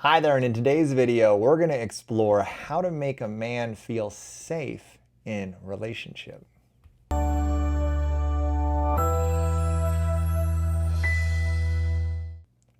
Hi there, and in today's video, we're going to explore how to make a man feel safe in relationship.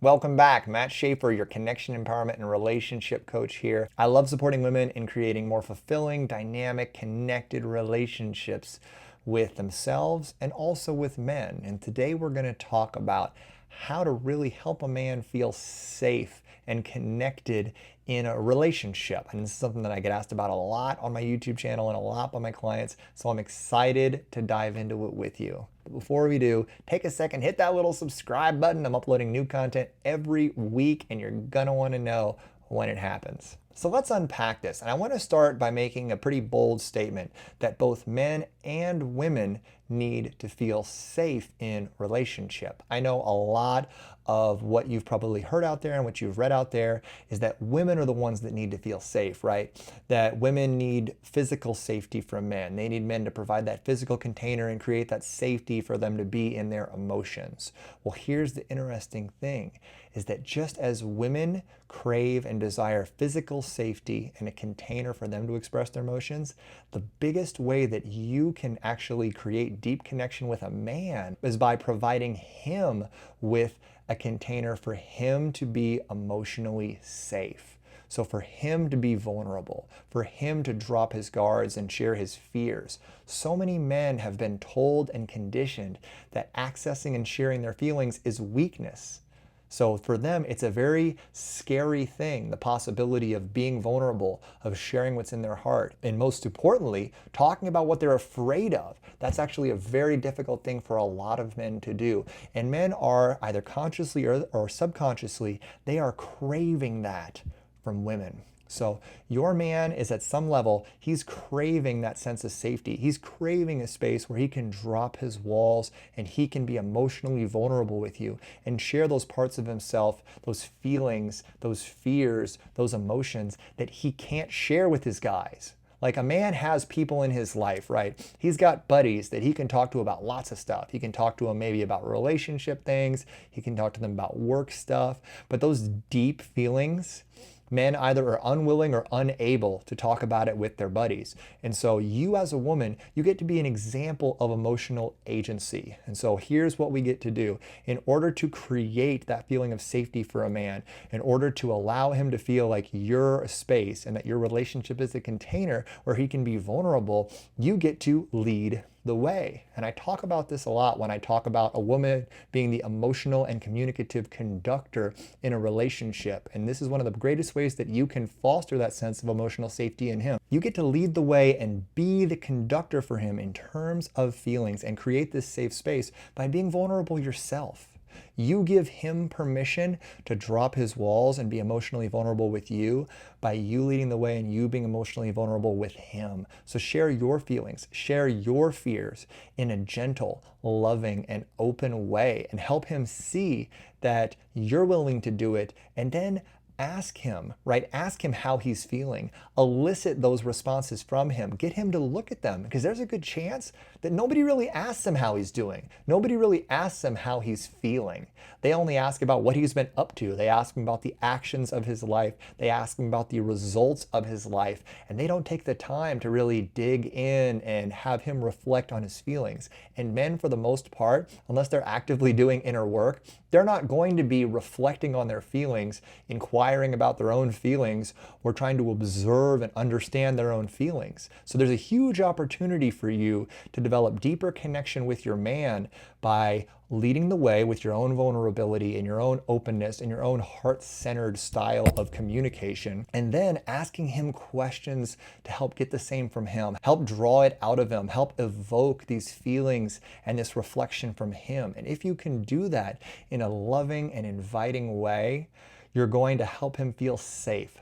Welcome back. Matt Schaefer, your connection, empowerment, and relationship coach here. I love supporting women in creating more fulfilling, dynamic, connected relationships with themselves and also with men. And today we're going to talk about how to really help a man feel safe and connected in a relationship. And this is something that I get asked about a lot on my YouTube channel and a lot by my clients. So I'm excited to dive into it with you. But before we do, take a second, hit that little subscribe button. I'm uploading new content every week and you're gonna wanna know when it happens. So let's unpack this. And I want to start by making a pretty bold statement that both men and women need to feel safe in relationship. I know a lot of what you've probably heard out there and what you've read out there is that women are the ones that need to feel safe, right? That women need physical safety from men. They need men to provide that physical container and create that safety for them to be in their emotions. Well, here's the interesting thing is that just as women crave and desire physical safety and a container for them to express their emotions, the biggest way that you can actually create deep connection with a man is by providing him with a container for him to be emotionally safe. So for him to be vulnerable, for him to drop his guards and share his fears. So many men have been told and conditioned that accessing and sharing their feelings is weakness. So for them, it's a very scary thing, the possibility of being vulnerable, of sharing what's in their heart, and most importantly, talking about what they're afraid of. That's actually a very difficult thing for a lot of men to do. And men are either consciously or subconsciously, they are craving that from women. So your man is at some level, he's craving that sense of safety. He's craving a space where he can drop his walls and he can be emotionally vulnerable with you and share those parts of himself, those feelings, those fears, those emotions that he can't share with his guys. Like a man has people in his life, right? He's got buddies that he can talk to about lots of stuff. He can talk to them maybe about relationship things. He can talk to them about work stuff. But those deep feelings, men either are unwilling or unable to talk about it with their buddies. And so you as a woman, you get to be an example of emotional agency. And so here's what we get to do. In order to create that feeling of safety for a man, in order to allow him to feel like you're a space and that your relationship is a container where he can be vulnerable, you get to lead the way. And I talk about this a lot when I talk about a woman being the emotional and communicative conductor in a relationship. And this is one of the greatest ways that you can foster that sense of emotional safety in him. You get to lead the way and be the conductor for him in terms of feelings and create this safe space by being vulnerable yourself. You give him permission to drop his walls and be emotionally vulnerable with you by you leading the way and you being emotionally vulnerable with him. So share your feelings, share your fears in a gentle, loving, and open way and help him see that you're willing to do it, and then ask him, right? Ask him how he's feeling. Elicit those responses from him. Get him to look at them because there's a good chance that nobody really asks him how he's doing. Nobody really asks him how he's feeling. They only ask about what he's been up to. They ask him about the actions of his life. They ask him about the results of his life. And they don't take the time to really dig in and have him reflect on his feelings. And men, for the most part, unless they're actively doing inner work, they're not going to be reflecting on their feelings, inquiring about their own feelings, or trying to observe and understand their own feelings. So there's a huge opportunity for you to develop deeper connection with your man by leading the way with your own vulnerability and your own openness and your own heart-centered style of communication, and then asking him questions to help get the same from him, help draw it out of him, help evoke these feelings and this reflection from him. And if you can do that in a loving and inviting way, you're going to help him feel safe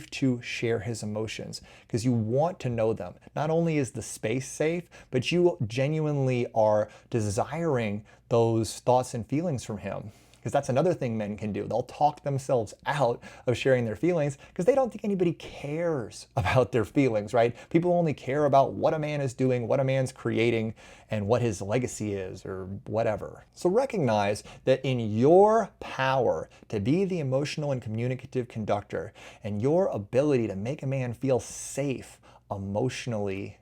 to share his emotions because you want to know them. Not only is the space safe, but you genuinely are desiring those thoughts and feelings from him. Because that's another thing men can do. They'll talk themselves out of sharing their feelings because they don't think anybody cares about their feelings, right? People only care about what a man is doing, what a man's creating, and what his legacy is or whatever. So recognize that in your power to be the emotional and communicative conductor and your ability to make a man feel safe emotionally,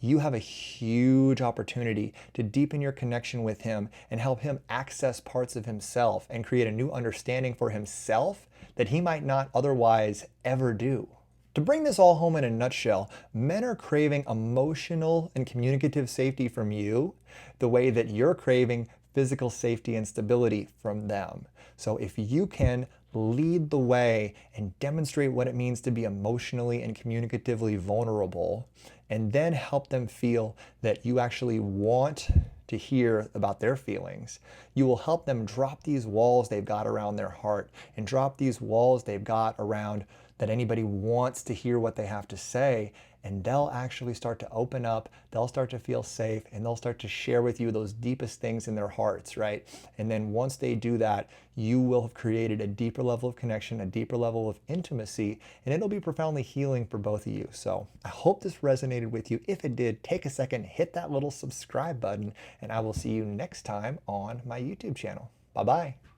you have a huge opportunity to deepen your connection with him and help him access parts of himself and create a new understanding for himself that he might not otherwise ever do. To bring this all home in a nutshell, men are craving emotional and communicative safety from you the way that you're craving physical safety and stability from them. So if you can lead the way and demonstrate what it means to be emotionally and communicatively vulnerable, and then help them feel that you actually want to hear about their feelings, you will help them drop these walls they've got around their heart and drop these walls they've got around that anybody wants to hear what they have to say, and they'll actually start to open up, they'll start to feel safe, and they'll start to share with you those deepest things in their hearts, right? And then once they do that, you will have created a deeper level of connection, a deeper level of intimacy, and it'll be profoundly healing for both of you. So I hope this resonated with you. If it did, take a second, hit that little subscribe button, and I will see you next time on my YouTube channel. Bye-bye.